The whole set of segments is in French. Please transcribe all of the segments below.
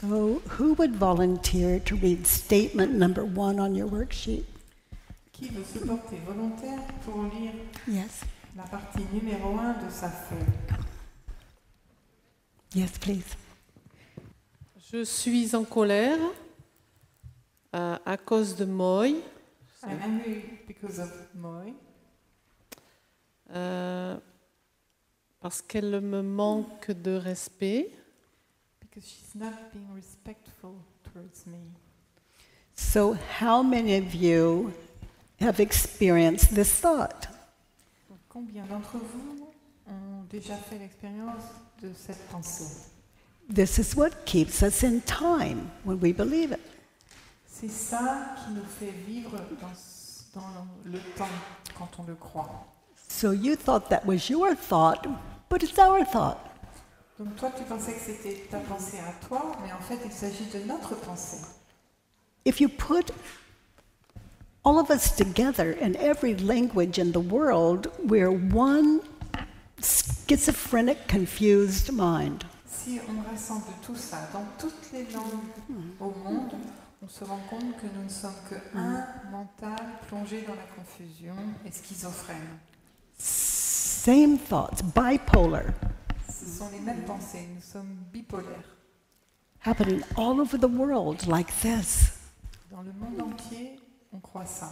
So, who would volunteer to read statement number 1 on your worksheet? Qui veut se porter volontaire pour lire Yes. la partie numéro 1 de sa feuille? Yes, please. Je suis en colère à cause de Moy, I'm angry because of Moy, parce qu'elle me manque de respect. because she's not being respectful towards me. So, how many of you have experienced this thought? Donc, combien d'entre vous ont déjà fait l'expérience de cette pensée? This is what keeps us in time when we believe it. C'est ça qui nous fait vivre dans le temps quand on le croit. So, you thought that was your thought, but it's our thought. Donc toi, tu pensais que c'était ta pensée à toi, mais en fait, il s'agit de notre pensée. If you put all of us together in every language in the world, we're one schizophrenic, confused mind. Si on rassemble tout ça dans toutes les langues au monde, on se rend compte que nous ne sommes qu'un mental plongé dans la confusion et schizophrène. Same thoughts, bipolar, Ce sont les mêmes pensées, nous sommes bipolaires. happening all over the world like this. Dans le monde entier, on croit ça.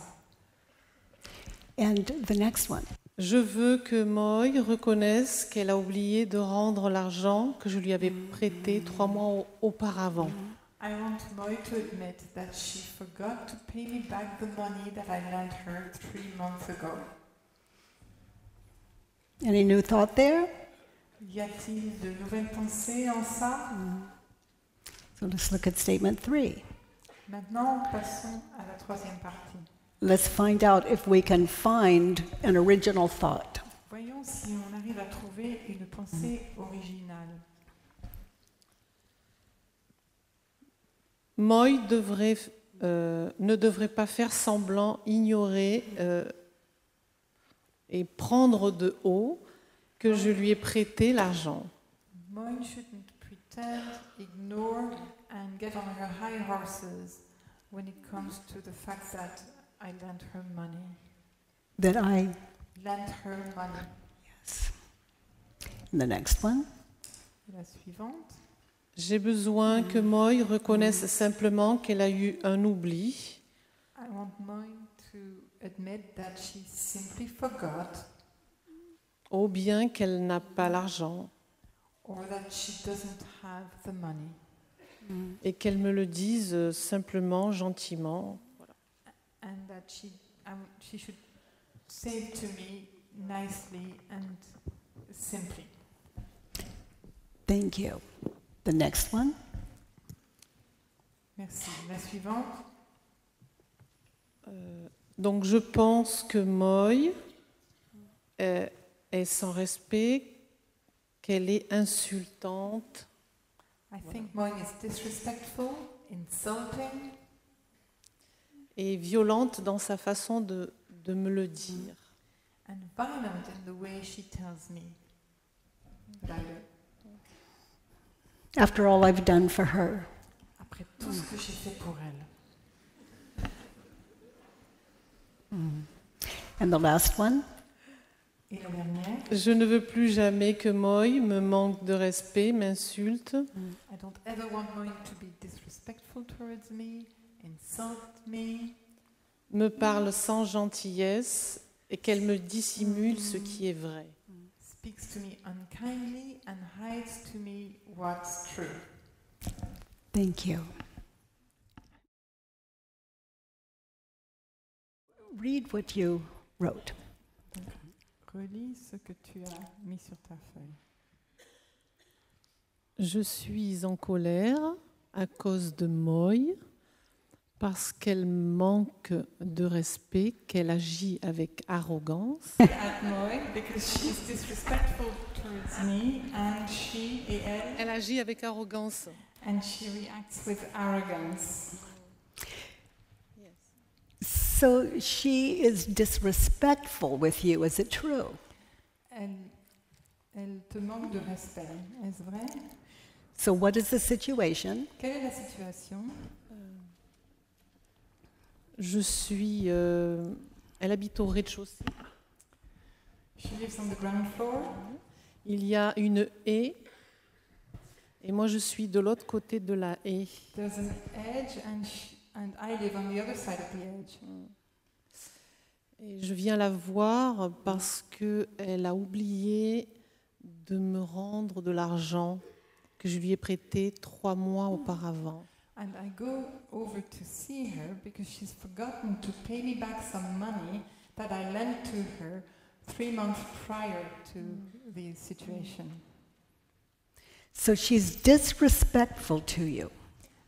And the next one. Je veux que Moy reconnaisse qu'elle a oublié de rendre l'argent que je lui avais prêté 3 mois auparavant. I want Moy to admit that she forgot to pay me back the money that I lent her 3 months ago. Any new thought there? Y a-t-il de nouvelles pensées en ça? So let's look at statement 3. Maintenant, passons à la troisième partie. Let's find out if we can find an original thought. Voyons si on arrive à trouver une pensée originale. Moy ne devrait pas faire semblant, ignorer et prendre de haut que je lui ai prêté l'argent. Moy shouldn't pretend, ignore, and get on her high horses when it comes to the fact that I lent her money. That I, Lent her money. yes. And the next one. La suivante. J'ai besoin que Moy reconnaisse simplement qu'elle a eu un oubli I want Moy to admit that she simply forgot, ou bien qu'elle n'a pas l'argent or that she doesn't have the money. et qu'elle me le dise simplement, gentiment. And that she should say it to me nicely and simply. Thank you. The next one. Merci. La suivante. Donc je pense que Moy est sans respect, qu'elle est insultante I think Moy is disrespectful, insulting, et violente dans sa façon de me le dire. and violent in the way she tells me about it. After all I've done for her. Après tout ce que j'ai fait pour elle. And the last one. Et la dernière. Je ne veux plus jamais que Moy me manque de respect, m'insulte I don't ever want Moy to be disrespectful towards me, insult me parle sans gentillesse et qu'elle me dissimule ce qui est vrai. speaks to me unkindly, and hides to me what's true. Thank you. Read what you wrote. Relis ce que tu as mis sur ta feuille. Je suis en colère à cause de Moy parce qu'elle manque de respect, qu'elle agit avec arrogance At Moy, because she is disrespectful towards me, and she, et elle, Elle agit avec arrogance. and she reacts with arrogance. So she is disrespectful with you, is it true? Elle te manque de respect, est-ce vrai? So, what is the situation? Quelle est la situation? Je suis. Elle habite au rez-de-chaussée. She lives on the ground floor. Il y a une haie. Et moi, je suis de l'autre côté de la haie. There's an edge and I live on the other side of the edge. Et je viens la voir parce qu'elle a oublié de me rendre de l'argent que je lui ai prêté 3 mois auparavant. And I go over to see her because she's forgotten to pay me back some money that I lent to her 3 months prior to the situation. So, she's disrespectful to you.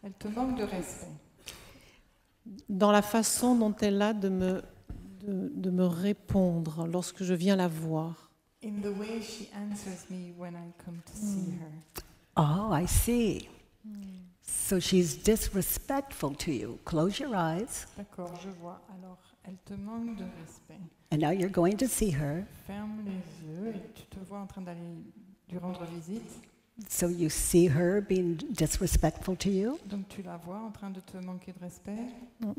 Elle te manque de respect. Dans la façon dont elle a de me répondre lorsque je viens la voir. In the way she answers me when I come to see her. Oh, I see. So, she's disrespectful to you. Close your eyes. D'accord, je vois. Alors, elle te manque de respect. And now you're going to see her. Ferme les yeux et tu te vois en train d'aller lui rendre visite. So, you see her being disrespectful to you. Donc tu la vois en train de te manquer de respect.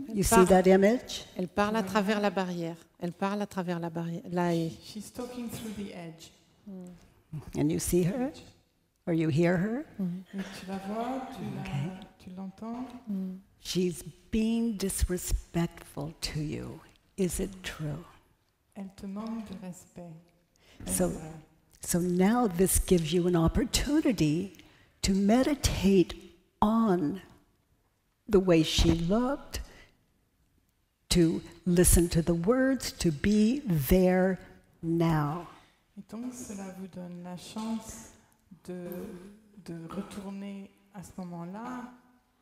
You see that image? Elle parle à travers la barrière. Elle parle à travers la barrière. La haie. She's talking through the edge. And you see her? Or you hear her? Et tu la vois, tu l'entends. She's being disrespectful to you. Is it true? Elle te manque de respect. Est-ce So, vrai? so now this gives you an opportunity to meditate on the way she looked, to listen to the words, to be there now. Et donc cela vous donne la chance de retourner à ce moment-là,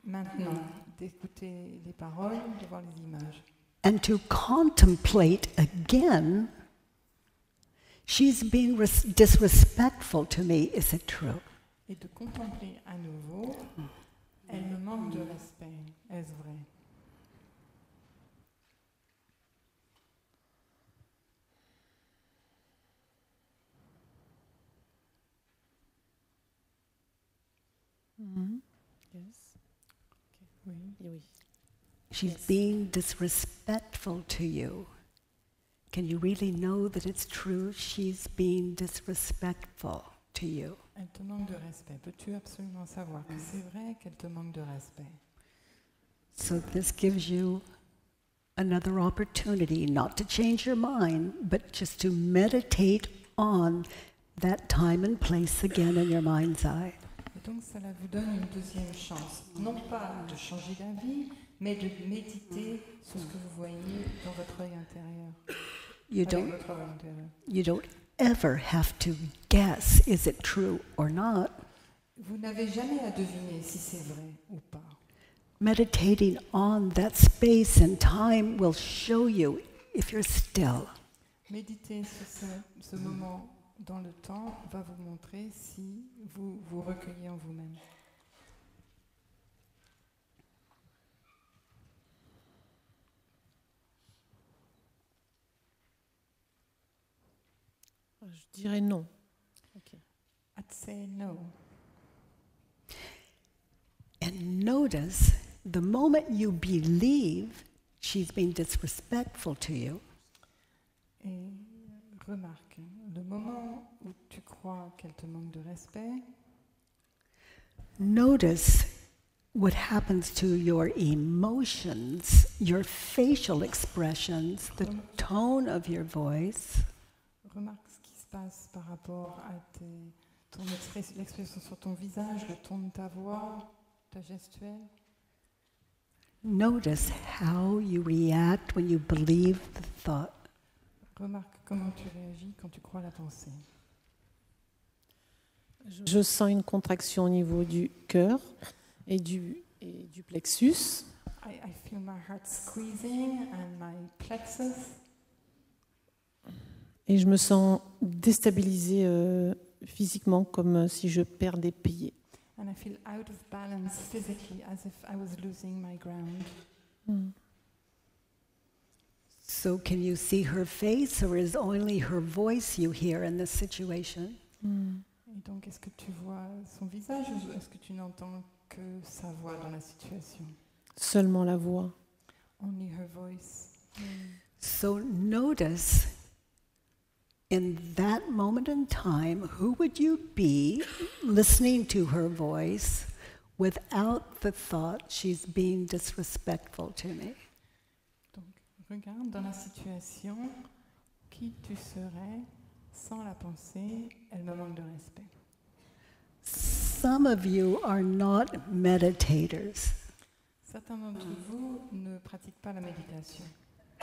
maintenant, d'écouter les paroles, de voir les images. And to contemplate again, she's being disrespectful to me, is it true? Et de contempler à nouveau, elle me manque de respect. Est-ce vrai? Yes. Oui. Oui. She's Yes. being disrespectful to you. Can you really know that it's true? She's being disrespectful to you. Elle te manque de respect. Peux-tu absolument savoir que c'est vrai qu'elle te manque de respect? So this gives you another opportunity not to change your mind, but just to meditate on that time and place again in your mind's eye. Et donc cela vous donne une deuxième chance, non pas de changer d'avis, mais de méditer sur ce que vous voyez dans votre œil intérieur. You Avec don't, votre œil intérieur. you don't ever have to guess, is it true or not? Vous n'avez jamais à deviner si c'est vrai ou pas. Meditating on that space and time will show you if you're still. Méditer sur ce moment dans le temps va vous montrer si vous vous recueillez en vous-même. Je dirais non. Ok. I'd say no. And notice the moment you believe she's being disrespectful to you, Et remarque, le moment où tu crois qu'elle te manque de respect, notice what happens to your emotions, your facial expressions, the tone of your voice. remarque ce qui se passe par rapport à l'expression sur ton visage, le ton de ta voix, ta gestuelle. Notice how you react when you believe the thought. Remarque comment tu réagis quand tu crois la pensée. Je sens une contraction au niveau du cœur et du plexus. I feel my heart squeezing and my plexus. Et je me sens déstabilisée physiquement, comme si je perdais pied. And I feel out of balance physically, as if I was losing my ground. So can you see her face, or is only her voice you hear in this situation? Et donc, est-ce que tu vois son visage ou est-ce que tu n'entends que sa voix dans la situation? Seulement la voix. Only her voice. So notice, in that moment in time, who would you be listening to her voice without the thought she's being disrespectful to me? Donc, regarde dans la situation qui tu serais sans la pensée, elle me manque de respect. Some of you are not meditators, Certains d'entre vous ne pratiquent pas la méditation.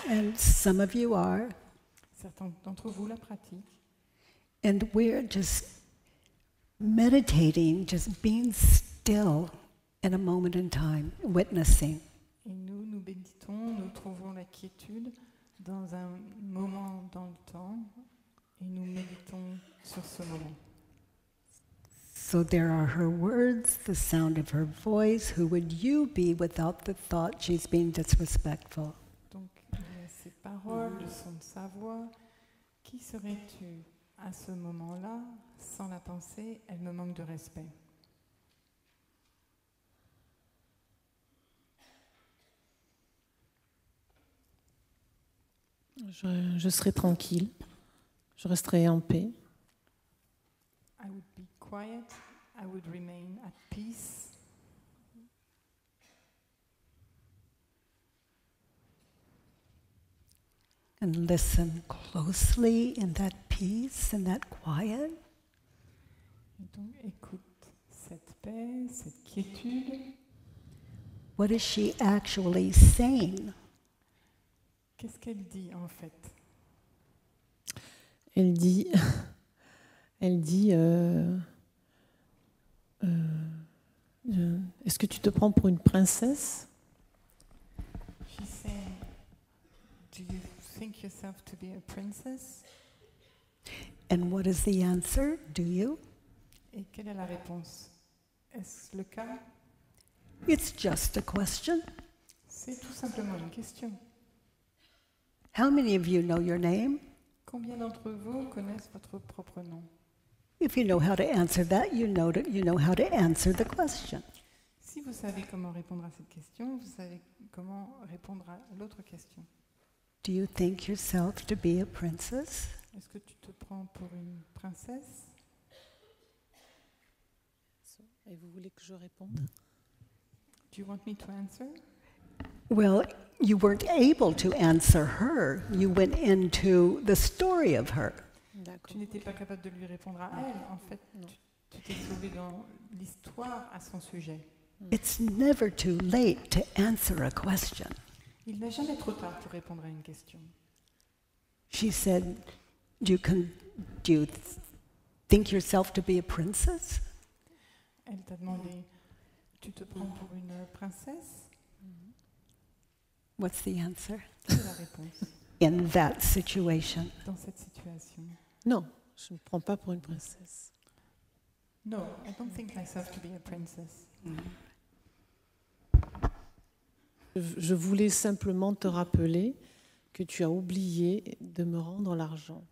and some of you are, Certains d'entre vous la pratiquent. and we're just meditating, just being still in a moment in time, witnessing. Et nous méditons, nous trouvons la quiétude dans un moment dans le temps et nous méditons sur ce moment. So there are her words, the sound of her voice. Who would you be without the thought she's being disrespectful? Donc il y a ces paroles, le son de sa voix. Qui serais-tu à ce moment-là sans la pensée, elle me manque de respect? Je serai tranquille. Je resterai en paix. I would be quiet, I would remain at peace. And listen closely in that peace, in that quiet. Et donc écoute cette paix, cette quiétude. What is she actually saying? Qu'est-ce qu'elle dit en fait? Elle dit, est-ce que tu te prends pour une princesse? She's saying, do you think yourself to be a princess? And what is the answer? Do you? Et quelle est la réponse? Est-ce le cas? It's just a question. C'est tout simplement une question. How many of you know your name? Combien d'entre vous connaissent votre propre nom? If you know how to answer that, you know how to answer the question. Si vous savez comment répondre à cette question, vous savez comment répondre à l'autre question. Do you think yourself to be a princess? Est-ce que tu te prends pour une princesse? Et vous voulez que je réponde? Do you want me to answer? Well, you weren't able to answer her. You went into the story of her. Tu n'étais pas capable de lui répondre à elle. En fait, tu t'es sauvé dans l'histoire à son sujet. It's never too late to answer a question. Il n'est jamais trop tard pour répondre à une question. She said, do you think yourself to be a princess? Elle t'a demandé, tu te prends pour une princesse? What's the answer? Quelle est la réponse In that situation. dans cette situation? Non, je ne me prends pas pour une princesse. No, I don't think myself to be a princess. Je voulais simplement te rappeler que tu as oublié de me rendre l'argent.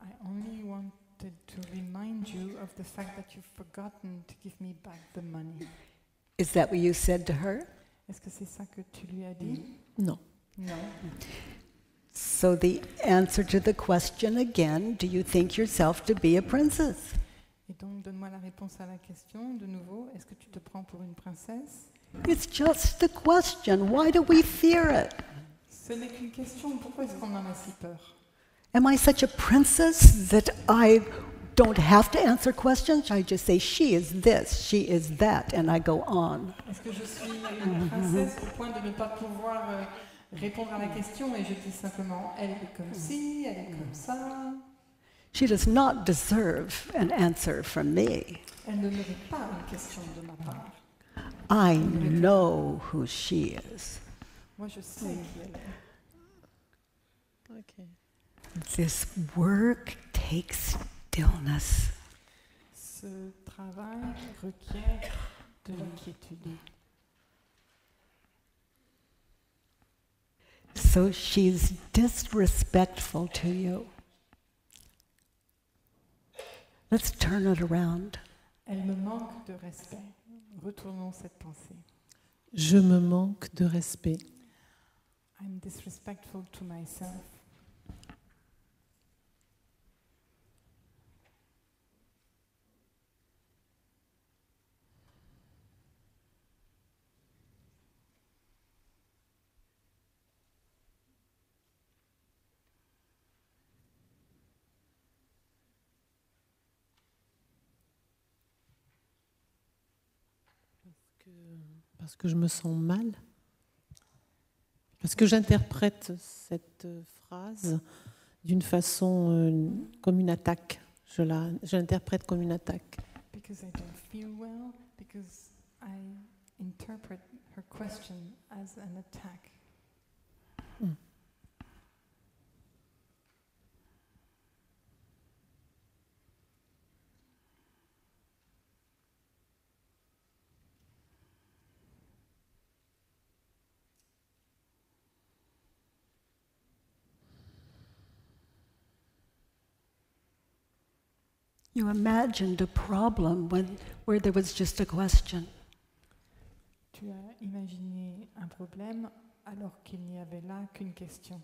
I only wanted to remind you of the fact that you've forgotten to give me back the money. Is that what you said to her? Est-ce que c'est ça que tu lui as dit? Non. Non. So the answer to the question again, do you think yourself to be a princess? Et donc, donne-moi la réponse à la question, de nouveau. Est-ce que tu te prends pour une princesse? It's just a question. Why do we fear it? Ce n'est qu'une question. Pourquoi est-ce qu'on en a si peur? Am I such a princess that I don't have to answer questions? I just say, she is this, she is that, and I go on. Est-ce que je suis une princesse au point de ne pas pouvoir répondre à la question et je dis simplement, elle est comme ci, elle est comme ça? She does not deserve an answer from me. Elle ne mérite pas une question de ma part. I know who she is. Moi, je sais qui elle est. Ok. This work takes stillness. Ce travail requiert de la quiétude. So she's disrespectful to you. Let's turn it around. Elle me manque de respect. Retournons cette pensée. Je me manque de respect. I'm disrespectful to myself. Parce que je me sens mal. Parce que j'interprète cette phrase d'une façon comme une attaque. Je l'interprète comme une attaque. Because I don't feel well, because I interpret her question as an attack. You imagined a problem where there was just a question. Tu as imaginé un problème alors qu'il n'y avait là qu'une question.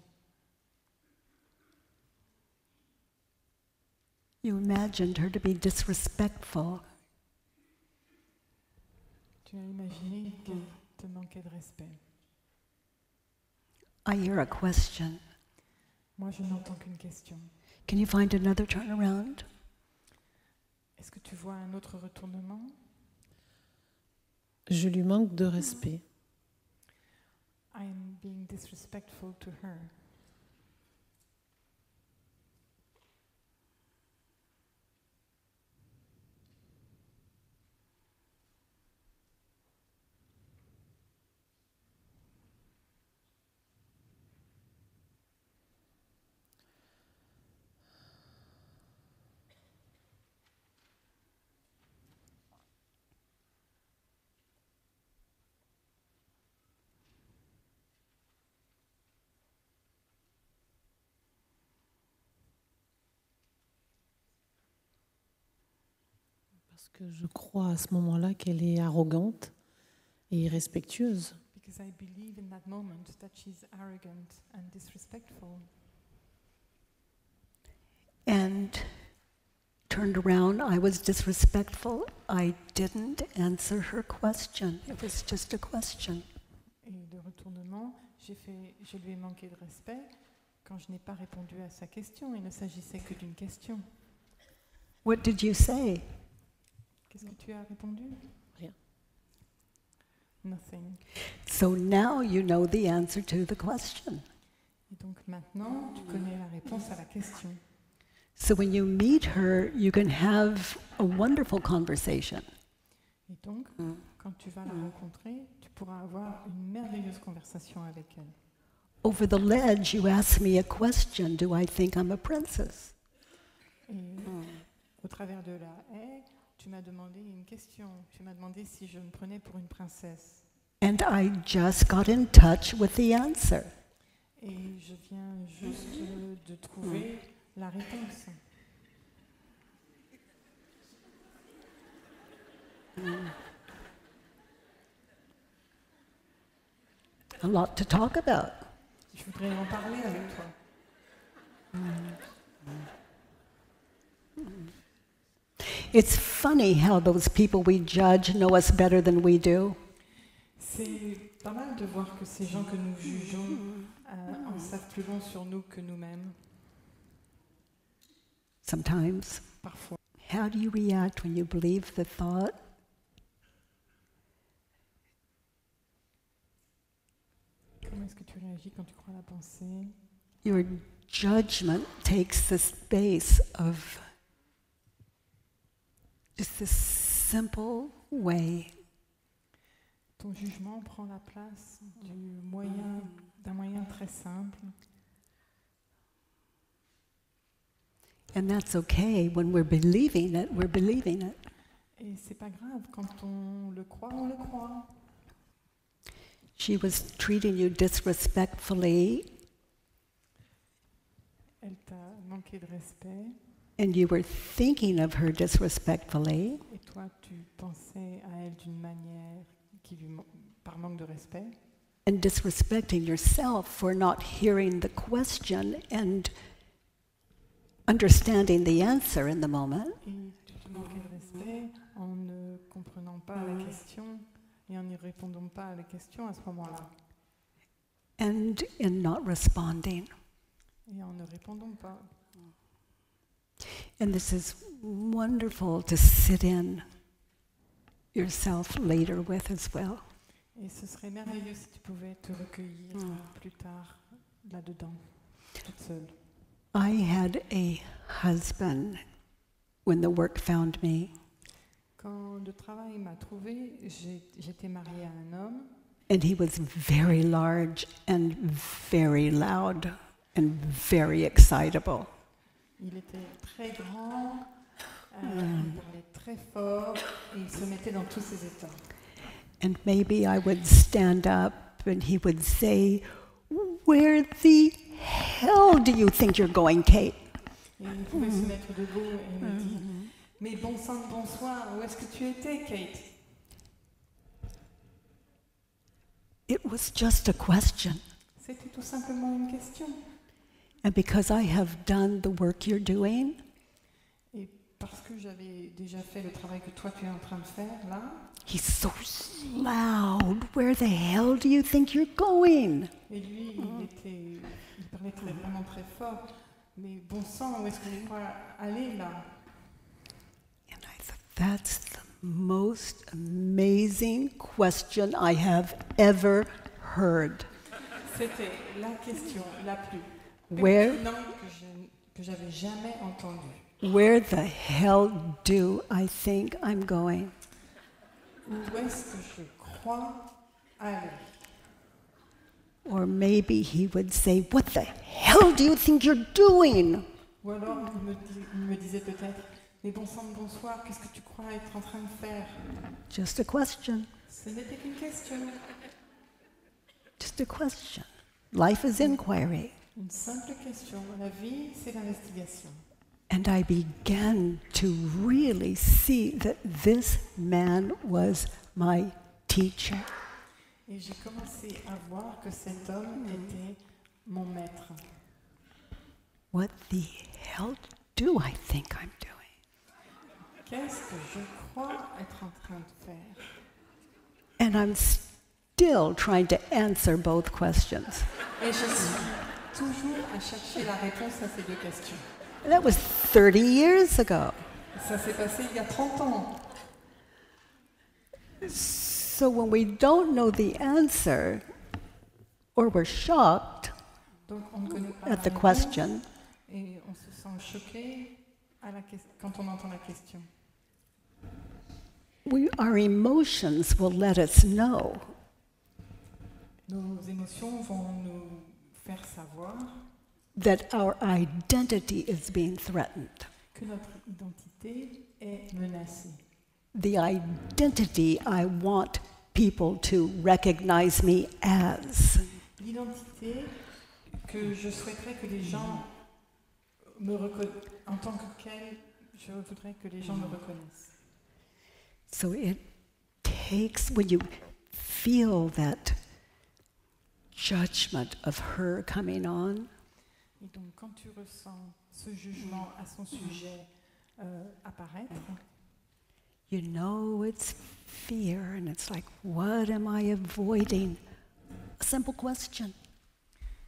You imagined her to be disrespectful. Tu as imaginé qu'elle te manquait de respect. I hear a question. Moi, je n'entends qu'une question. Can you find another turnaround? Est-ce que tu vois un autre retournement? Je lui manque de respect. I'm being disrespectful to her. Parce que je crois à ce moment-là qu'elle est arrogante et irrespectueuse. Because I believe in that moment that she's arrogant and disrespectful. And turned around, I was disrespectful. I didn't answer her question. It was just a question. Et de retournement, je lui ai manqué de respect quand je n'ai pas répondu à sa question. Il ne s'agissait que d'une question. What did you say? Qu'est-ce que tu as répondu? Rien. Nothing. So now you know the answer to the question. Et donc maintenant, tu connais la réponse à la question. So when you meet her, you can have a wonderful conversation. Et donc, quand tu vas la rencontrer, tu pourras avoir une merveilleuse conversation avec elle. Over the ledge, you ask me a question. Do I think I'm a princess? Et au travers de la haie, tu m'as demandé une question. Tu m'as demandé si je me prenais pour une princesse. And I just got in touch with the answer. Et je viens juste de trouver la réponse. A lot to talk about. Je voudrais en parler avec toi. It's funny how those people we judge know us better than we do. C'est pas mal de voir que ces gens que nous jugeons en savent plus long sur nous que nous-mêmes, Sometimes. parfois. How do you react when you believe the thought? Comment est-ce que tu réagis quand tu crois la pensée? Your judgment takes the space of just this simple way. Ton jugement prend la place d'un moyen très simple. And that's okay. When we're believing it, we're believing it. Et c'est pas grave, quand on le croit, on le croit. She was treating you disrespectfully, Elle t'a manqué de respect and you were thinking of her disrespectfully, et toi tu pensais à elle d'une manière par manque de respect, and disrespecting yourself for not hearing the question and understanding the answer in the moment, et tu te manquais de respect en ne comprenant pas la question et en n'y répondant pas à la question à ce moment-là, and in not responding. et en ne répondant pas. And this is wonderful to sit in yourself later with as well. Et ce serait merveilleux si tu pouvais te recueillir plus tard là-dedans, toute seule. I had a husband when the work found me, Quand le travail m'a trouvée, j'étais mariée à un homme, and he was very large and very loud and very excitable. il était très grand, il parlait très fort et il se mettait dans tous ses états. And maybe I would stand up and he would say, "Where the hell do you think you're going, Kate?" Et il pouvait se mettre debout et il me dit « Mais bon sang de bonsoir, où est-ce que tu étais, Kate ?» It was just a question. C'était tout simplement une question. And because I have done the work you're doing, Et parce que j'avais déjà fait le travail que toi tu es en train de faire là, he's so loud. Where the hell do you think you're going? et lui il parlait vraiment très fort, mais bon sang, où est-ce qu'on croit aller là? And I thought, that's the most amazing question I have ever heard. C'était la question la plus Where, pertinente que j'avais jamais entendue. where the hell do I think I'm going? Où est-ce que je crois aller? Or maybe he would say, "What the hell do you think you're doing?" Ou alors il me disait peut-être, mais bon sang de bonsoir, qu'est-ce que tu crois être en train de faire? Just a question. Ce n'était qu'une question, Just a question. Life is inquiry. une simple question. La vie, c'est l'investigation. And I began to really see that this man was my teacher. Et j'ai commencé à voir que cet homme était mon maître. What the hell do I think I'm doing? Qu'est-ce que je crois être en train de faire? And I'm still trying to answer both questions. Et je suis toujours à chercher la réponse à ces deux questions. That was 30 years ago. Ça s'est passé il y a 30 ans. So when we don't know the answer, or we're shocked Donc on ne connaît pas at the la réponse question, et on se sent choqué quand on entend la question. our emotions will let us know Nos émotions vont nous faire savoir that our identity is being threatened. que notre identité est menacée. The identity I want people to recognize me as. L'identité que je souhaiterais que les gens me reconnaissent, en tant que quelle, je voudrais que les gens me reconnaissent. So it takes, when you feel that judgment of her coming on, Et donc quand tu ressens ce jugement à son sujet apparaître, you know it's fear, and it's like, what am I avoiding? A simple question.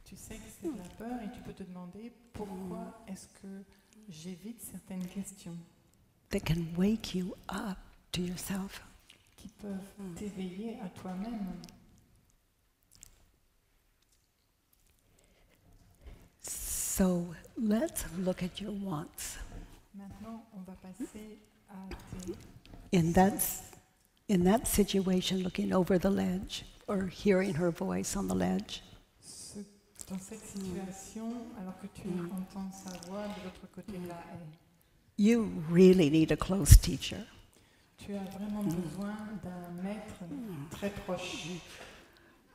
tu sais que c'est de la peur et tu peux te demander pourquoi est-ce que j'évite certaines questions That can wake you up to yourself. qui peuvent t'éveiller à toi-même. So let's look at your wants. Maintenant, on va passer à tes... In that situation, looking over the ledge or hearing her voice on the ledge, Dans cette situation, alors que tu entends sa voix de l'autre côté de la haie, you really need a close teacher. tu as vraiment besoin d'un maître très proche.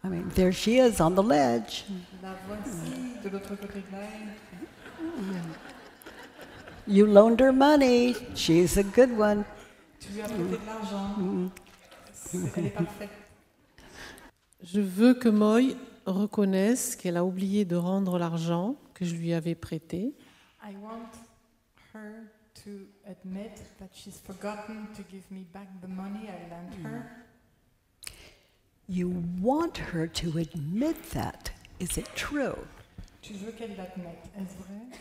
I mean, there she is on the ledge. La voici de l'autre côté de la haie. You loaned her money. She's a good one. Tu lui as prêté de l'argent. Elle est parfaite. Je veux que Moy reconnaisse qu'elle a oublié de rendre l'argent que je lui avais prêté. I want her to admit that she's forgotten to give me back the money I lent her. You want her to admit that. Is it true? Tu veux qu'elle l'admette. Est-ce vrai?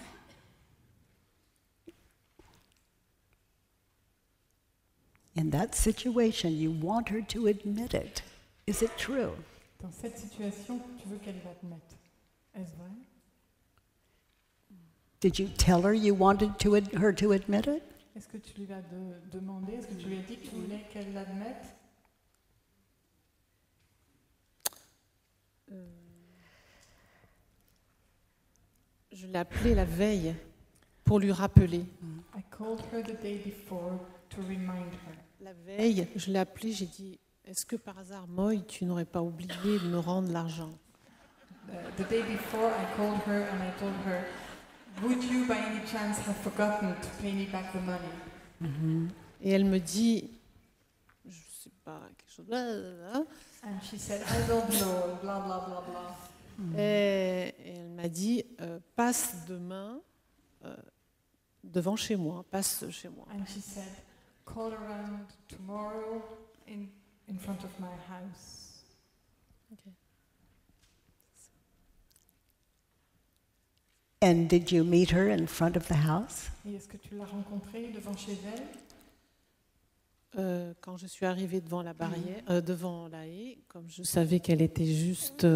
In that situation, you want her to admit it. Is it true? Dans cette situation, tu veux qu'elle l'admette. Est-ce vrai? Did you tell her you wanted her to admit it? Est-ce que tu lui as demandé, est-ce que tu lui as dit que tu voulais qu'elle l'admette? Je l'ai appelée la veille pour lui rappeler. I called her the day before to remind her. La veille, je l'ai appelée, j'ai dit, est-ce que par hasard, Moy, tu n'aurais pas oublié de me rendre l'argent? The day before, I called her and I told her, would you by any chance have forgotten to pay me back the money? Et elle me dit, je sais pas, quelque chose. Blablabla. And she said, I don't know, blah, blah, blah, blah. Et elle m'a dit, passe demain devant chez moi, passe chez moi. And she said, call around tomorrow in front of my house. Okay. And did you meet her in front of the house? Et est-ce que tu l'as rencontrée devant chez elle? Quand je suis arrivée devant la barrière, devant la haie, comme je savais qu'elle était juste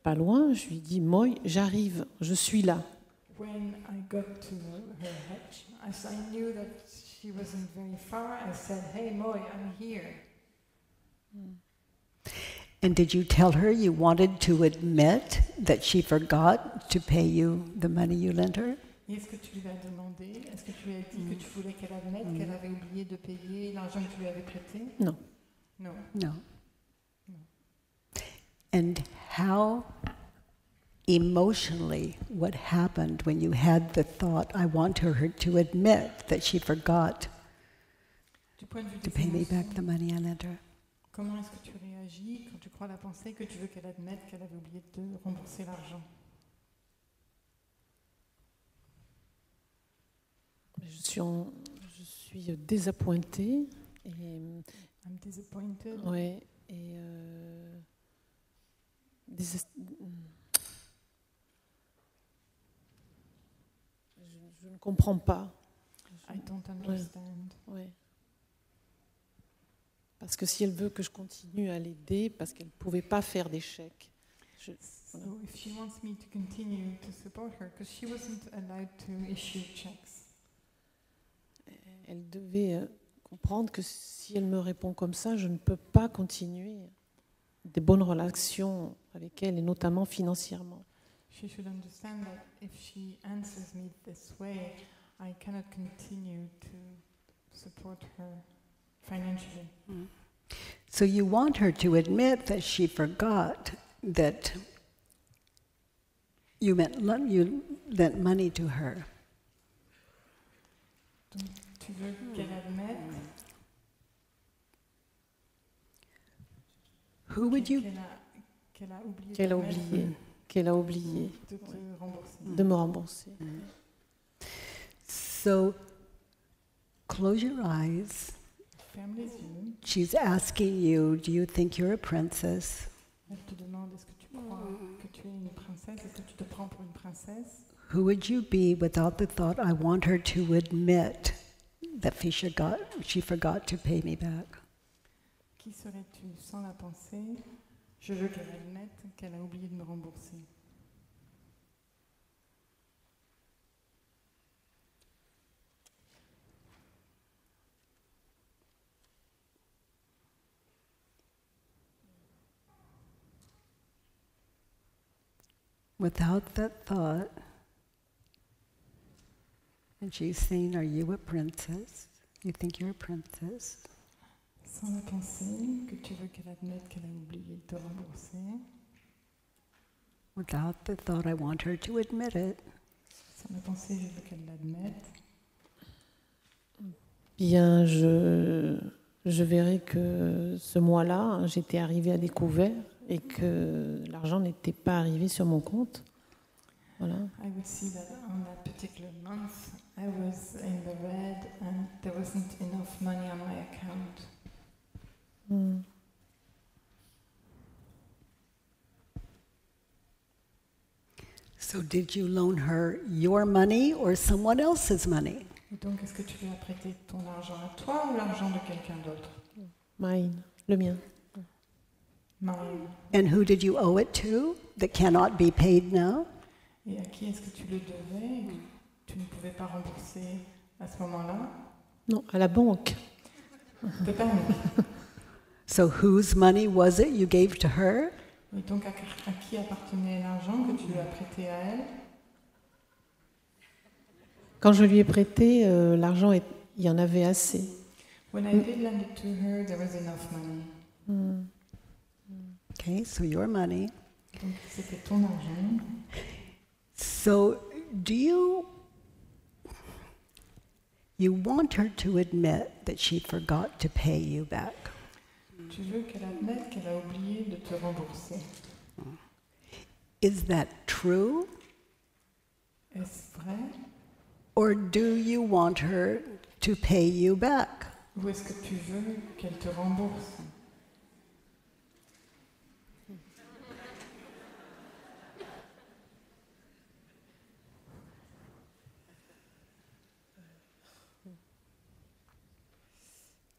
pas loin, je lui ai dit, Moy, j'arrive, je suis là. When I got to her hedge, as I knew that she wasn't very far, I said, hey Moy, I'm here. And did you tell her you wanted to admit that she forgot to pay you the money you lent her? Et est-ce que tu lui as demandé, est-ce que tu lui as dit que tu voulais qu'elle admette qu'elle avait oublié de payer l'argent que tu lui avais prêté? Non. Non. No. And how emotionally, what happened when you had the thought, I want her to admit that she forgot Du point de vue to des pay me back émotions, the money I lent her? comment est-ce que tu réagis quand tu crois la pensée que tu veux qu'elle admette qu'elle avait oublié de te rembourser l'argent? Je suis désappointée. Et, I'm disappointed. ouais, et je ne comprends pas. I don't understand. Ouais. Parce que si elle veut que je continue à l'aider, parce qu'elle ne pouvait pas faire des chèques. So if she wants me to continue to support her, because she wasn't allowed to issue checks. Elle devait comprendre que si elle me répond comme ça, je ne peux pas continuer des bonnes relations avec elle, et notamment financièrement. She should understand that if she answers me this way, I cannot continue to support her financially. So you want her to admit that she forgot that you lent money to her. Donc, tu veux qu'elle admette Who would you qu'elle a oublié, Qu'elle a oublié de te rembourser. de me rembourser. So close your eyes. Ferme les yeux. She's asking you, do you think you're a princess? Elle te demande, est-ce que tu crois que tu es une princesse? Est-ce que tu te prends pour une princesse? Who would you be without the thought, I want her to admit that she forgot to pay me back? Qui serais-tu sans la pensée? Je veux qu'elle admette qu'elle a oublié de me rembourser. Without that thought, and she's saying, are you a princess? You think you're a princess? Sans la pensée, que tu veux qu'elle admette qu'elle a oublié de te rembourser. Without the thought, I want her to admit it. Dans la pensée, je veux qu'elle l'admette. Bien, je verrai que ce mois-là, j'étais arrivée à découvert et que l'argent n'était pas arrivé sur mon compte. Voilà. I would see that on that particular month I was in the red and there wasn't enough money on my account. Mm. So did you loan her your money or someone else's money? Et donc, est-ce que tu lui as prêté ton argent à toi ou l'argent de quelqu'un d'autre? Mine, le mien. Mine. And who did you owe it to that cannot be paid now? Et à qui est-ce que tu le devais et que tu ne pouvais pas rembourser à ce moment-là? Non, à la banque. De ta banque. So whose money was it you gave to her? Et donc, à qui appartenait l'argent que tu lui as prêté à elle? Quand je lui ai prêté, l'argent, il y en avait assez. When I did lend it to her, there was enough money. Mm. Okay, so your money. Donc, c'était ton argent. So do you want her to admit that she forgot to pay you back? Tu veux qu'elle admette qu'elle a oublié de te rembourser. Is that true? Est-ce vrai? Or do you want her to pay you back? Ou est-ce que tu veux qu'elle te rembourse?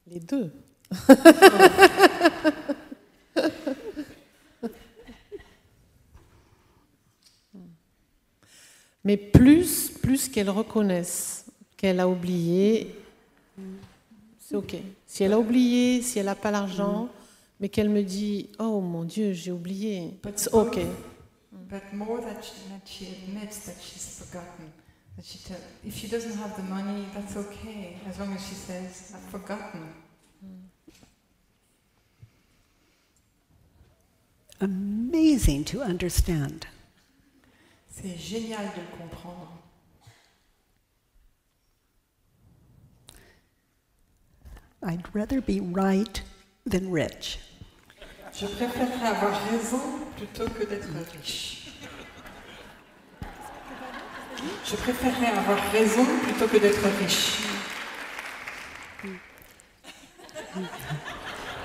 Les deux. Mais plus qu'elle reconnaisse qu'elle a oublié, c'est OK. Si elle a oublié, si elle n'a pas l'argent, mais qu'elle me dit « Oh mon Dieu, j'ai oublié », c'est OK. But more that she admits that she's forgotten. That if she doesn't have the money, that's okay, as long as she says, I've forgotten. Amazing to understand. C'est génial de le comprendre. I'd rather be right than rich. Je préférerais avoir raison plutôt que d'être riche. Je préférerais avoir raison plutôt que d'être riche.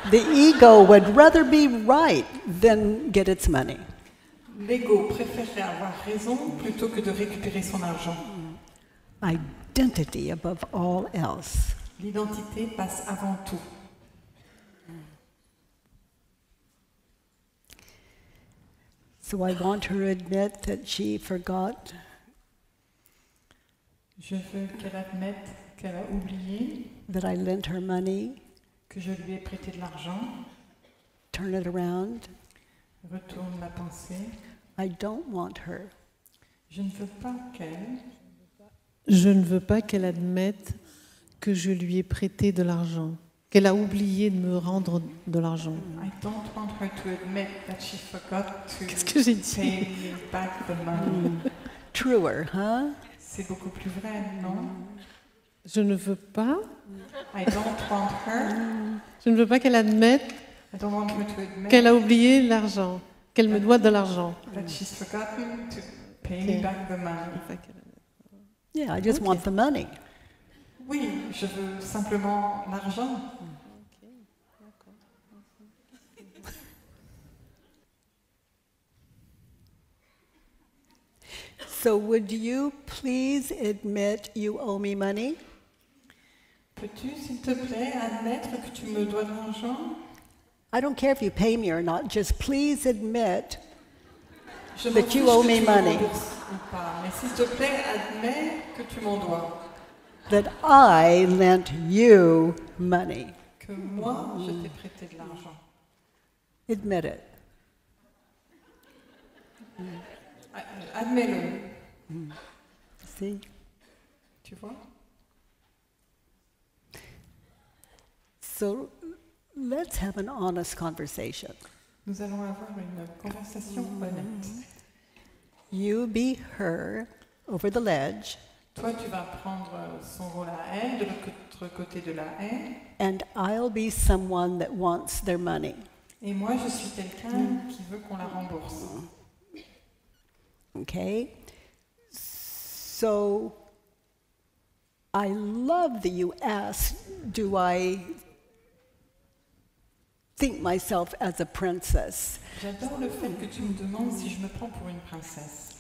The ego would rather be right than get its money. L'ego préférerait avoir raison plutôt que de récupérer son argent. Identity above all else. L'identité passe avant tout. So I want her to admit that she forgot. Je veux qu'elle admette qu'elle a oublié, That I lent her money. que je lui ai prêté de l'argent. Turn it around. Retourne la pensée. I don't want her. Je ne veux pas qu'elle. Je ne veux pas qu'elle admette que je lui ai prêté de l'argent, qu'elle a oublié de me rendre de l'argent. I don't want her to admit that she forgot to Qu'est-ce que j'ai dit? pay me back the money. Truer, huh? C'est beaucoup plus vrai, non? Je ne veux pas. I don't want her. Je ne veux pas qu'elle admette I don't want her to admit qu'elle a oublié l'argent, qu'elle me doit de l'argent. that she's forgotten to pay Okay. me back the money. Yeah, I just Okay. want the money. Oui, je veux simplement l'argent. So would you please admit you owe me money? Peux-tu, s'il te plaît, admettre que tu me dois de l'argent? I don't care if you pay me or not, just please admit Je m'en that fiche you owe que me tu me money. rembourses ou pas, mais s'il te plaît, admets que tu m'en dois. That I lent you money. Que moi, je t'ai prêté de l'argent. Admit it. Admets-le. See? Tu vois? So let's have an honest conversation. Nous allons avoir une conversation honnête. You be her over the ledge, Toi, tu vas prendre son rôle à elle, de l'autre côté de la haie. and I'll be someone that wants their money. Et moi, je suis quelqu'un qui veut qu'on la rembourse. Okay? So I love that you asked, do I think myself as a princess? J'adore le fait que tu me demandes si je me prends pour une princesse.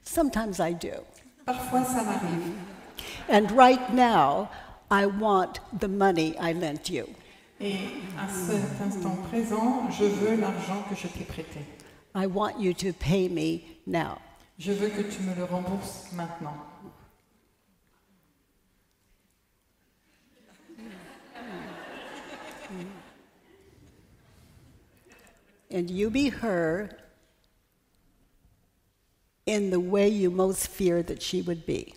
Sometimes I do. Parfois, ça m'arrive. And right now, I want the money I lent you. Et à cet instant présent, je veux l'argent que je t'ai prêté. I want you to pay me now. Je veux que tu me le rembourses maintenant. And you be her in the way you most fear that she would be.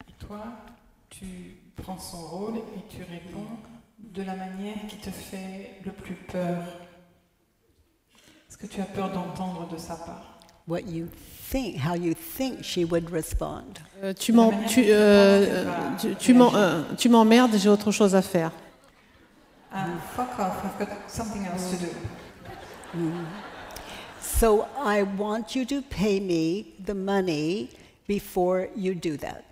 Et toi, tu prends son rôle et tu réponds de la manière qui te fait le plus peur. Est-ce que tu as peur d'entendre de sa part? What you think, how you think she would respond. Tu m'emmerdes, j'ai autre chose à faire. Fuck off, I've got something else to do. So I want you to pay me the money before you do that.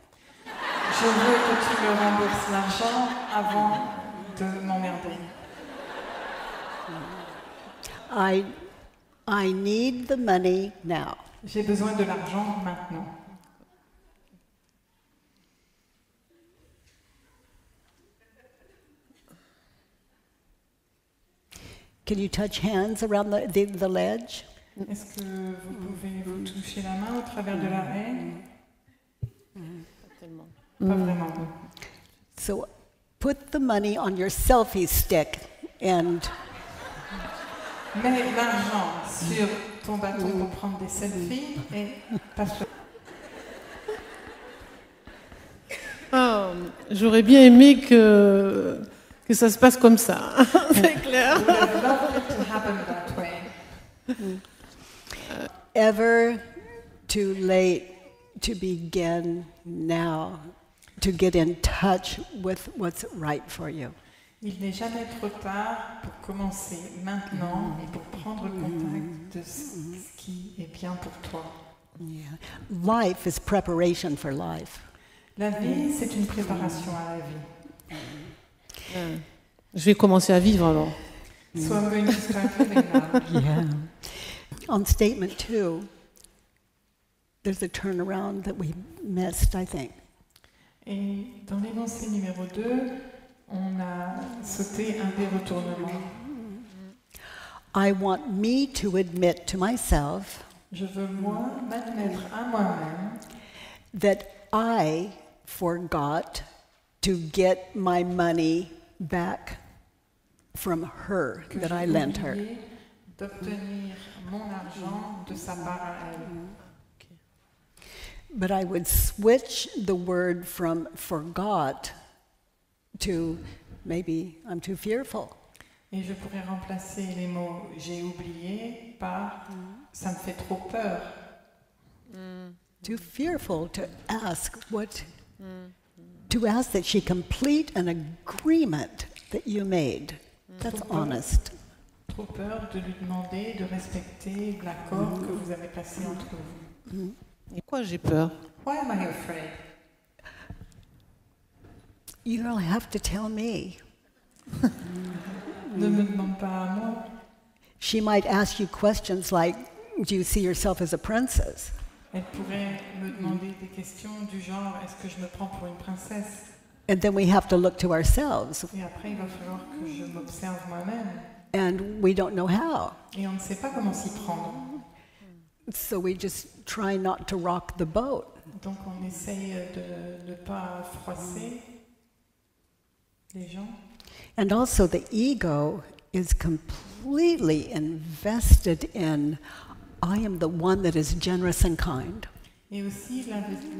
Je veux que tu me rembourses l'argent avant de m'emmerder. I need the money now. J'ai besoin de l'argent maintenant. Can you touch hands around the ledge? Est-ce que vous pouvez vous toucher la main au travers de la haie? Pas vraiment. So put the money on your selfie stick and Mets l'argent sur ton bâton pour prendre des selfies et passe. J'aurais bien aimé que ça se passe comme ça. C'est clair. I would have loved it to happen that way. ever too late to begin now, to get in touch with what's right for you. Il n'est jamais trop tard pour commencer maintenant et pour prendre contact de ce qui est bien pour toi. Yeah. Life is preparation for life. La vie, c'est une préparation à la vie. Je vais commencer à vivre alors. So I'm going to start living now. Yeah. On statement 2, there's a turnaround that we missed, I think. Et dans l'énoncé numéro 2, on a sauté un des retournements. I want me to admit to myself Je veux, moi, m'admettre à moi-même that I forgot to get my money back from her, que that I j'ai lent her. oublié d'obtenir mon argent de sa part à elle. But I would switch the word from forgot to maybe I'm too fearful. Et je pourrais remplacer les mots « j'ai oublié » par « ça me fait trop peur ». Too fearful to ask to ask that she complete an agreement that you made. That's honest. Trop peur de lui demander de respecter l'accord que vous avez passé entre vous. Et quoi, j'ai peur? Why am I afraid? You don't have to tell me. Ne me demande pas à moi. She might ask you questions like, do you see yourself as a princess? Elle pourrait me demander des questions du genre « est-ce que je me prends pour une princesse ?» And then we have to look to ourselves, Et après, il va falloir que je m'observe moi-même. and we don't know how. Et on ne sait pas comment s'y prendre. So we just try not to rock the boat. Donc on essaye de ne pas froisser les gens. And also the ego is completely invested in, I am the one that is generous and kind. Et aussi,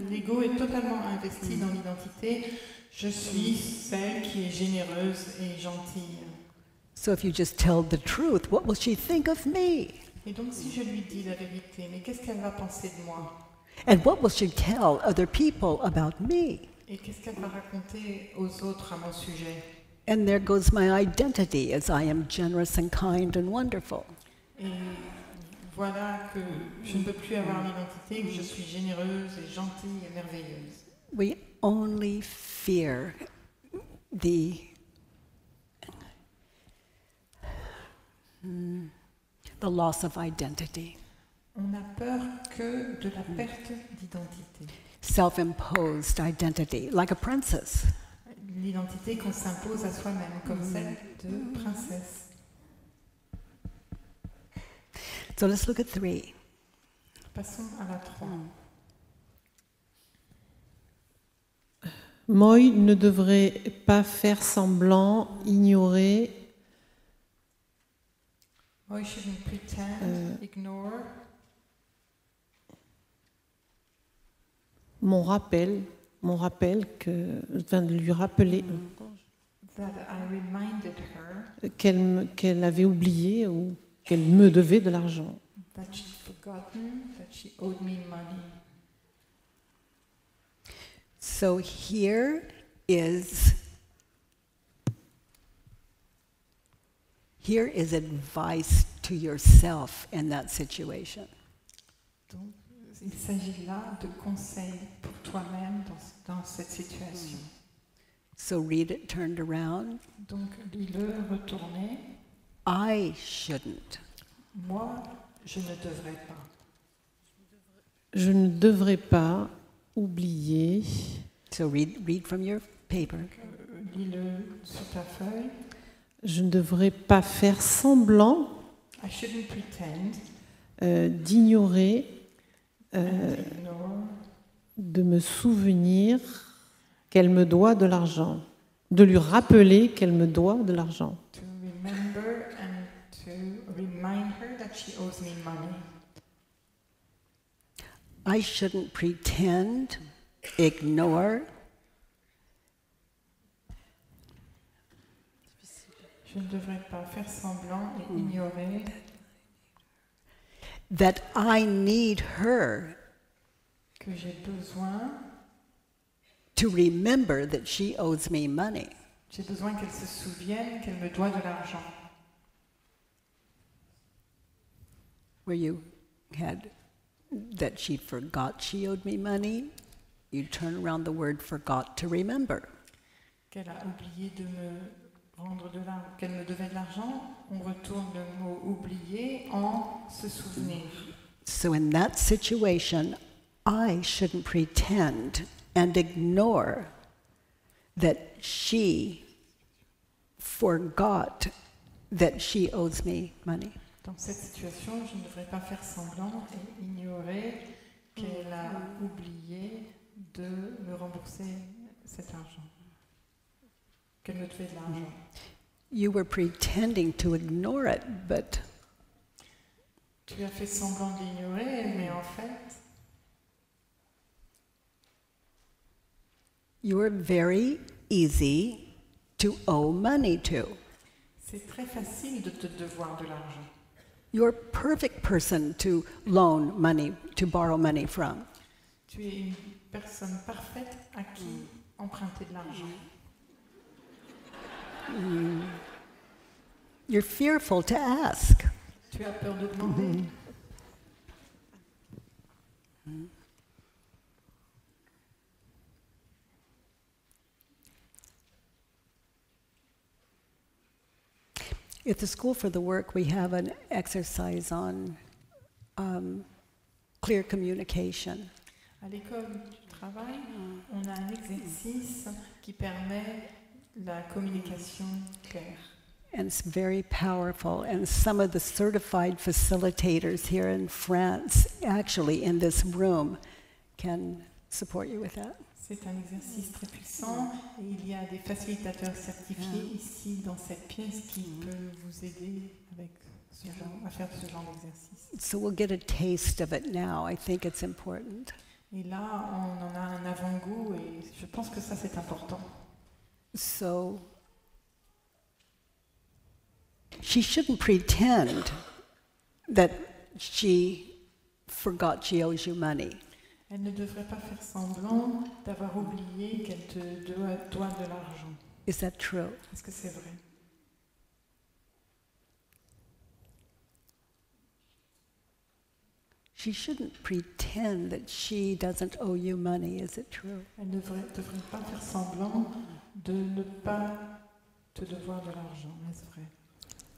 l'ego est totalement investi dans l'identité. Je suis celle qui est généreuse et gentille. So if you just tell the truth, what will she think of me? Et donc si je lui dis la vérité, mais qu'est-ce qu'elle va penser de moi? And what will she tell other people about me? Et qu'est-ce qu'elle va raconter aux autres à mon sujet? And there goes my identity as I am generous and kind and wonderful. Et voilà que je ne peux plus avoir l'identité, que je suis généreuse et gentille et merveilleuse. We only fear the loss of identity. On n'a peur que de la perte d'identité. Self-imposed identity, like a princess. L'identité qu'on s'impose à soi-même, comme celle de princesse. So let's look at 3. Passons à la 3. Moi ne devrait pas faire semblant, ignorer, Moi, shouldn't pretend, ignore. mon rappel de lui rappeler That I reminded her qu'elle avait oublié ou qu'elle me devait de l'argent. that she'd forgotten that she owed me money. So here is advice to yourself in that situation. Donc, il s'agit là de conseils pour toi-même dans cette situation. So read it turned around. Donc, lis-le retourner. I shouldn't. Moi, je ne devrais pas. Je ne devrais pas oublier. So read from your paper. Lis-le sur ta feuille. Je ne devrais pas faire semblant I shouldn't pretend, d'ignorer, ignore, de me souvenir qu'elle me doit de l'argent, de lui rappeler qu'elle me doit de l'argent. to remember and to remind her that she owes me money. I shouldn't pretend, ignore, Je ne devrais pas faire semblant et ignorer that I need her que j'ai besoin, to remember that she owes me money. j'ai besoin qu'elle se souvienne qu'elle me doit de l'argent. Where you had that she forgot she owed me money, you turn around the word forgot to remember. Qu'elle a oublié de me rendre de l'argent, qu'elle me devait de l'argent, on retourne le mot oublier en se souvenir. So in that situation, I shouldn't pretend and ignore that she forgot that she owes me money. Dans cette situation, je ne devrais pas faire semblant et ignorer qu'elle a oublié de me rembourser cet argent, qu'elle me devait de l'argent. You were pretending to ignore it, but Tu as fait semblant d'ignorer, mais en fait, you were very easy to owe money to. c'est très facile de te devoir de l'argent. You're a perfect person to loan money, to borrow money from. Tu es une personne parfaite à qui emprunter de l'argent. You're fearful to ask. Tu as peur de demander. At the School for the Work, we have an exercise on clear communication. À l'école du travail, on a un exercice qui permet la communication claire. And it's very powerful. And some of the certified facilitators here in France, actually in this room, can support you with that. C'est un exercice très puissant et il y a des facilitateurs certifiés ici dans cette pièce qui peuvent vous aider avec ce genre, à faire ce genre d'exercice. So we'll get a taste of it now. I think it's important. Et là, on en a un avant-goût et je pense que ça c'est important. So she shouldn't pretend that she forgot she owes you money. Elle ne devrait pas faire semblant d'avoir oublié qu'elle te doit de l'argent. Is that true? Est-ce que c'est vrai? She shouldn't pretend that she doesn't owe you money. Is it true? Elle ne devrait pas faire semblant de ne pas te devoir de l'argent. Est-ce vrai?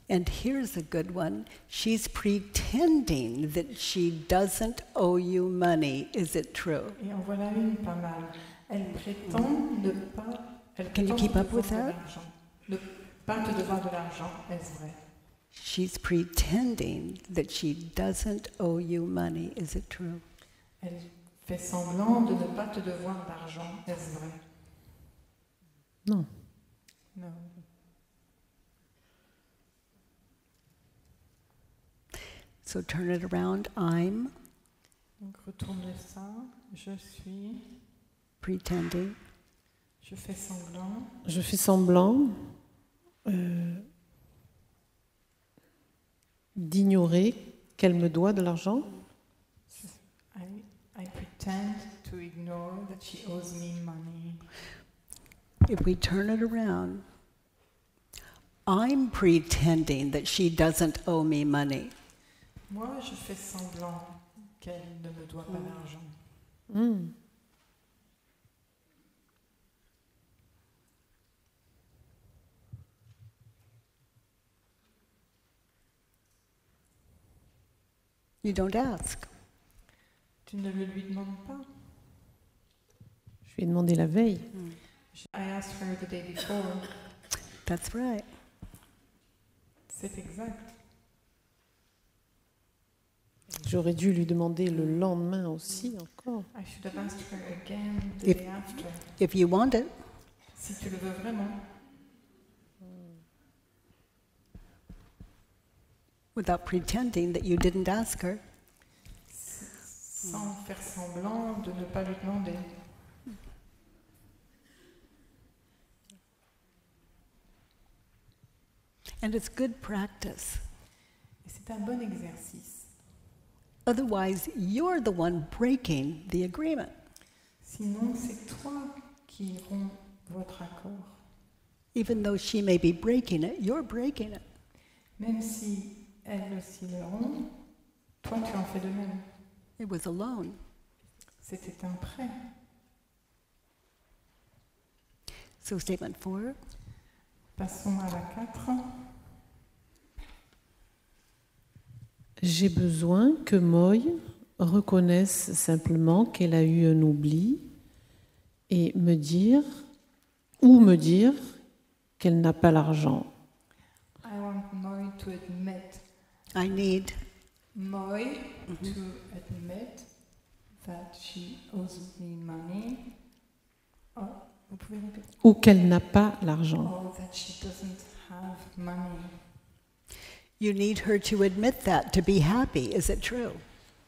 And here's a good one. She's pretending that she doesn't owe you money. Is it true? Et en voilà une pas mal. Elle prétend ne pas... Elle Can you prétend keep te up with devoir de that? l'argent. Ne pas te devoir de l'argent. Est-ce vrai? She's pretending that she doesn't owe you money. Is it true? Elle fait semblant de ne pas te devoir d'argent. Est-ce vrai? Non. Non. So turn it around. I'm Donc retourne ça. Je suis. pretending. Je fais semblant. Je fais semblant d'ignorer qu'elle me doit de l'argent. I pretend to ignore that she owes me money. If we turn it around, I'm pretending that she doesn't owe me money. Moi, je fais semblant qu'elle ne me doit pas d'argent. Hmm. You don't ask. Tu ne le lui demandes pas. Je lui ai demandé la veille. I asked her the day before. That's right. C'est exact. J'aurais dû lui demander le lendemain aussi encore. I should have asked her again the If- day after. If you want it, Si tu le veux vraiment. without pretending that you didn't ask her. Sans faire semblant de ne pas lui demander. And it's good practice. Et c'est un bon exercice. Otherwise, you're the one breaking the agreement. Sinon, c'est toi qui romps votre accord. Even though she may be breaking it, you're breaking it. Même si elle aussi le rompt, toi tu en fais de même. It was a loan. C'était un prêt. So statement 4. Passons à la 4. J'ai besoin que Moy reconnaisse simplement qu'elle a eu un oubli et me dire qu'elle n'a pas l'argent. I want Moy to admit. I need Moy to admit that she owes me money. Oh, vous pouvez répéter? Ou qu'elle n'a pas l'argent. Or that she doesn't have money. you need her to admit that to be happy. Is it true?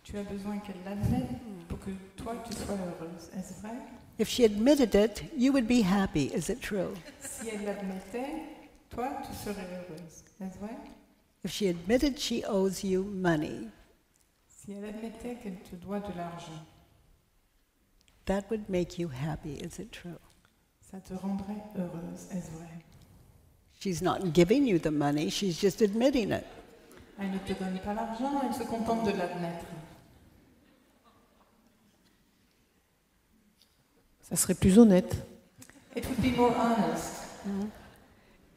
Tu as besoin qu'elle l'admette pour que toi tu sois heureuse. Est-ce vrai? If she admitted it, you would be happy. Is it true? Si elle l'admettait, toi tu serais heureuse. Est-ce vrai? If she admitted she owes you money, Si elle admettait qu'elle te doit de l'argent, that would make you happy. Is it true? ça te rendrait heureuse. Est-ce vrai? She's not giving you the money, she's just admitting it. Elle ne te donne pas l'argent, elle se contente de l'admettre. Ça serait plus honnête. It would be more honest.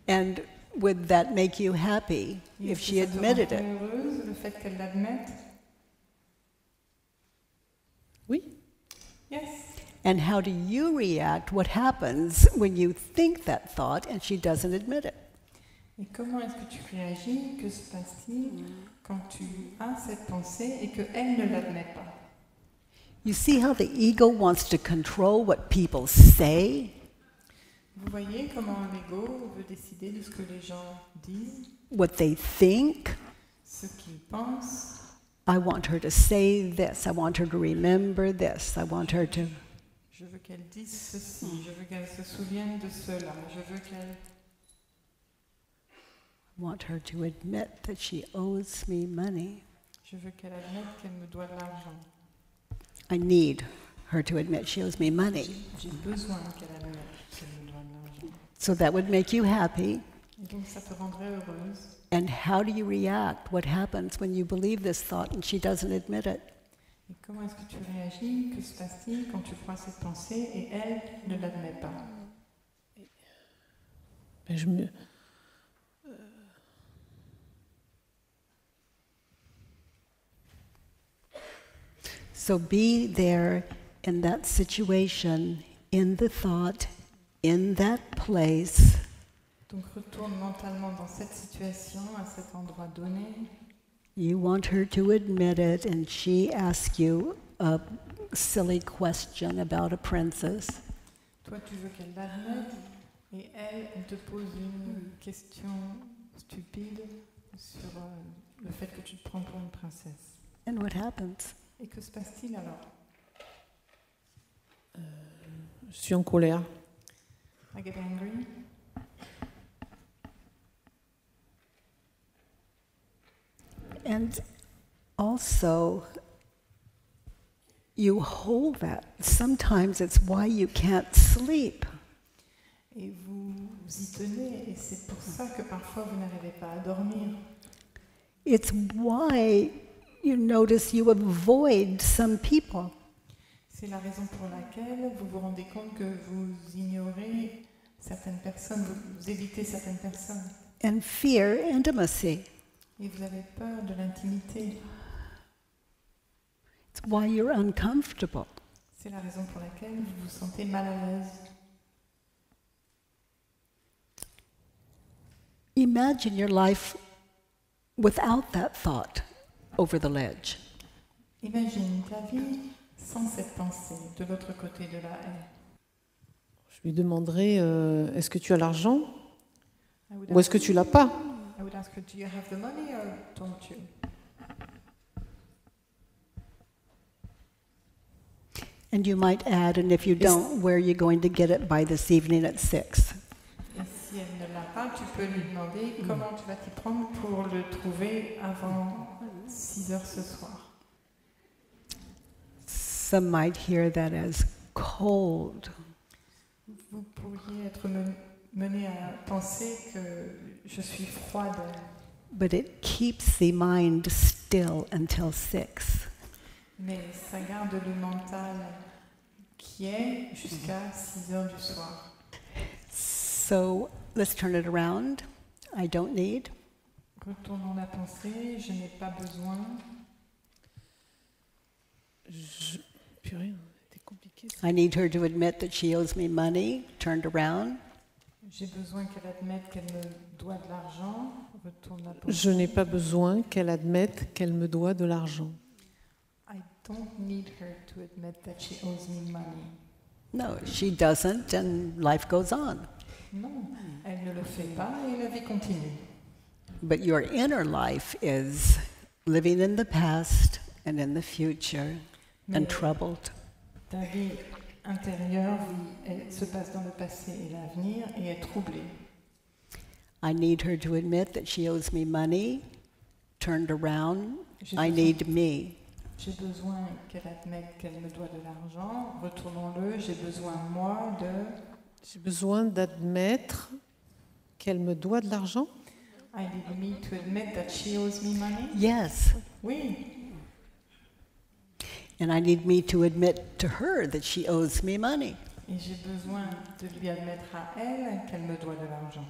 And would that make you happy Et if est-ce she que ça te admitted rendrait it? heureuse, le fait qu'elle l'admette? Oui. Yes. And how do you react? What happens when you think that thought and she doesn't admit it? Et comment est-ce que tu réagis? Que se passe-t-il quand tu as cette pensée et qu'elle ne l'admet pas? You see how the ego wants to control what people say? Vous voyez comment l'ego veut décider de ce que les gens disent, What they think? ce qu'ils pensent. I want her to say this. I want her to remember this. I want her to... Je veux qu'elle dise ceci, je veux qu'elle se souvienne de cela, je veux qu'elle... want her to admit that she owes me money. Je veux qu'elle admette qu'elle me doit de l'argent. I need her to admit she owes me money. J'ai besoin qu'elle admette qu'elle me doit de l'argent. So that would make you happy. Et donc ça te rendrait heureuse. And how do you react? What happens when you believe this thought and she doesn't admit it? Et comment est-ce que tu réagis? Que se passe-t-il quand tu crois cette pensée et elle ne l'admet pas? Ben, So be there in that situation, in the thought, in that place. Donc retourne mentalement dans cette situation, à cet endroit donné. You want her to admit it, and she asks you a silly question about a princess. Toi, tu veux qu'elle l'admette et elle te pose une question stupide sur le fait que tu te prends pour une princesse. And what happens? Et que se passe-t-il alors? je suis en colère. I get angry. And also, you hold that. Sometimes it's why you can't sleep. Et vous y tenez, et c'est pour ça que parfois vous n'arrivez pas à dormir. It's why you notice you avoid some people. C'est la raison pour laquelle vous vous rendez compte que vous ignorez certaines personnes, vous évitez certaines personnes. And fear intimacy. Et vous avez peur de l'intimité. It's why you're uncomfortable. C'est la raison pour laquelle vous vous sentez mal à l'aise. Imagine your life without that thought over the ledge. Imagine ta vie sans cette pensée de l'autre côté de la haie. Je lui demanderai est-ce que tu as l'argent I would ou est-ce que tu l'as pas? I would ask her, do you have the money or don't you? And you might add, and if you don't, where are you going to get it by this evening at 6? Et si elle ne l'a pas, tu peux lui demander comment tu vas t'y prendre pour le trouver avant 6 heures ce soir. Some might hear that as cold. Vous pourriez être mené à penser que je suis froide, But it keeps the mind still until 6. mais ça garde le mental qui est jusqu'à 6 heures du soir. So let's turn it around. I don't need. Retournons la pensée, je n'ai pas besoin. Purée, c'était compliqué. Ça. I need her to admit that she owes me money. Turned around. J'ai besoin qu'elle admette qu'elle me doit de l'argent. Retourne la pensée. Je n'ai pas besoin qu'elle admette qu'elle me doit de l'argent. I don't need her to admit that she owes me money. No, she doesn't, and life goes on. Non, elle ne le fait pas et la vie continue. But your inner life is living in the past and in the future and Mais troubled. ta vie intérieure elle se passe dans le passé et l'avenir et est troublée. I need her to admit that she owes me money. Turned around, I need me. J'ai besoin qu'elle admette qu'elle me doit de l'argent. Retournons-le, j'ai besoin, moi, de... J'ai besoin d'admettre qu'elle me doit de l'argent. I need me to admit that she owes me money. Yes. Oui. And I need me to admit to her that she owes me money. Et j'ai besoin de lui admettre à elle qu'elle me doit de l'argent.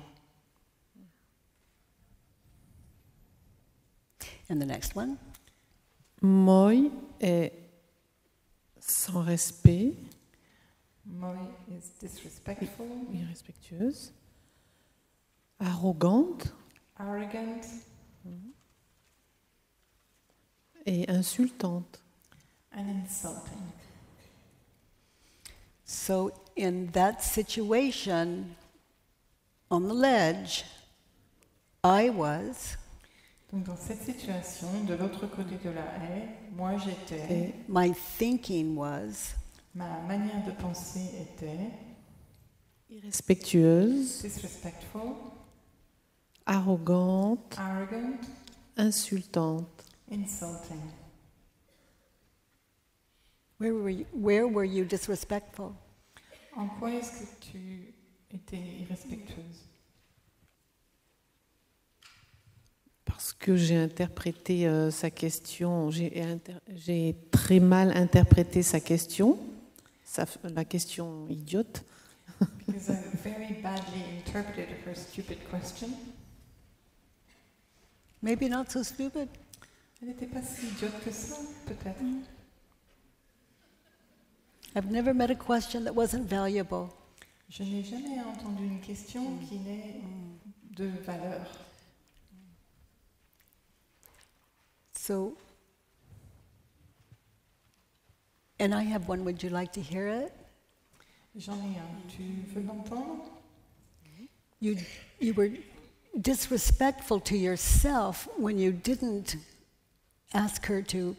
And the next one. Moi est sans respect, Moi is disrespectful, irrespectueuse, arrogante arrogant, et insultante. and insulting. So in that situation, on the ledge, I was, Donc dans cette situation, de l'autre côté de la haie, moi j'étais, Et my thinking was, ma manière de penser était irrespectueuse, disrespectful, arrogante, arrogant, insultante. insulting. Where were you disrespectful? En quoi est-ce que tu étais irrespectueuse? Parce que j'ai interprété sa question, j'ai très mal interprété sa question, la question idiote. Because I very badly interpreted her stupid question. Maybe not so stupid. Elle n'était pas si idiote que ça, peut-être. I've never met a question that wasn't valuable. Je n'ai jamais entendu une question qui n'ait de valeur. So, and I have one, would you like to hear it? J'en ai un. Tu veux l'entendre? You were disrespectful to yourself when you didn't ask her to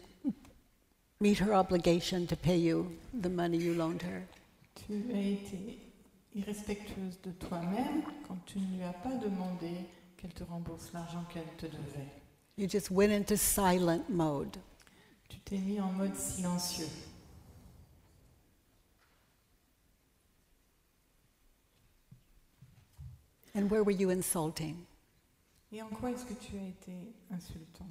meet her obligation to pay you the money you loaned her. Tu as été irrespectueuse de toi-même quand tu ne lui as pas demandé qu'elle te rembourse l'argent qu'elle te devait. You just went into silent mode. Tu t'es mis en mode silencieux. And where were you insulting? Et en quoi est-ce que tu as été insultante?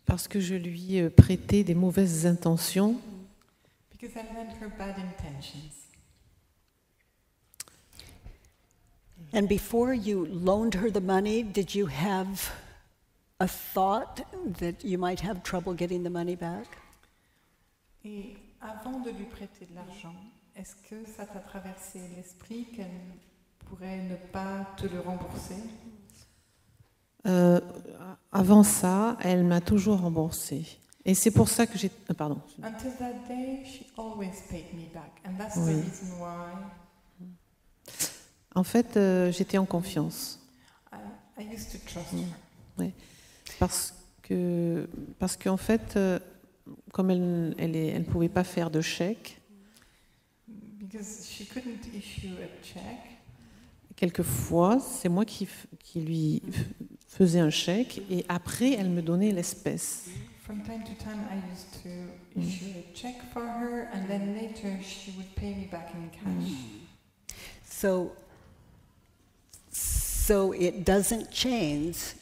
Parce que je lui prêtais des mauvaises intentions. Because I lent her bad intentions. And before you loaned her the money, did you have a thought that you might have trouble getting the money back? Et avant de lui prêter de l'argent, est-ce que ça t'a traversé l'esprit qu'elle pourrait ne pas te le rembourser? Avant ça, elle m'a toujours remboursé. Et c'est pour ça que j'ai... Pardon. Until that day, she always paid me back. And that's Oui. the reason why En fait, j'étais en confiance. I used to trust her. Oui. Parce qu'en fait, comme elle ne pouvait pas faire de chèque, Because she couldn't issue a check. quelquefois, c'est moi qui lui faisais un chèque et après, elle me donnait l'espèce. From time to time, I used to issue a check for her, and then later she would pay me back in cash. So it doesn't change.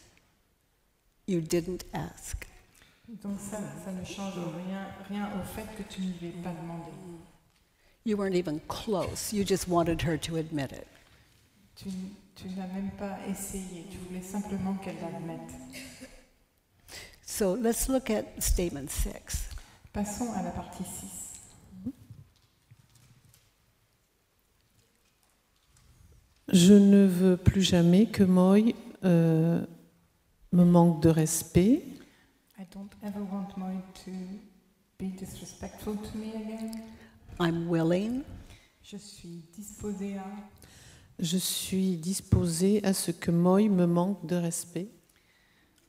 You didn't ask. Donc ça ne change rien au fait que tu ne lui aies pas demandé. You weren't even close. You just wanted her to admit it. Tu n'as même pas essayé, tu voulais simplement qu'elle l'admette. So let's look at statement 6. Passons à la partie 6. Je ne veux plus jamais que Moy me manque de respect. I don't ever want Moy to be disrespectful to me again. I'm willing Je suis disposée à... Je suis disposée à ce que Moy me manque de respect.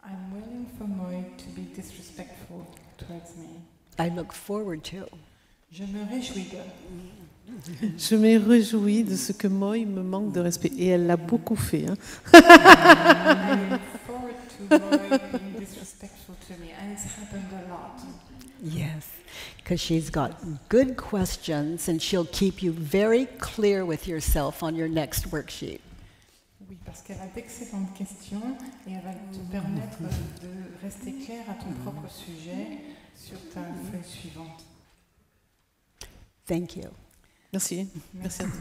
I'm willing for Moy to be disrespectful towards me. I look forward to. Je me réjouis de... Je me réjouis de ce que Moy me manque de respect. Et elle l'a beaucoup fait. Hein. I look forward to Moy being disrespectful to me, and it's happened a lot. Yes, because she's got good questions and she'll keep you very clear with yourself on your next worksheet. Oui, parce qu'elle a d'excellentes questions et elle va te permettre de rester clair à ton propre sujet sur ta feuille suivante. Thank you. Merci. Merci à vous.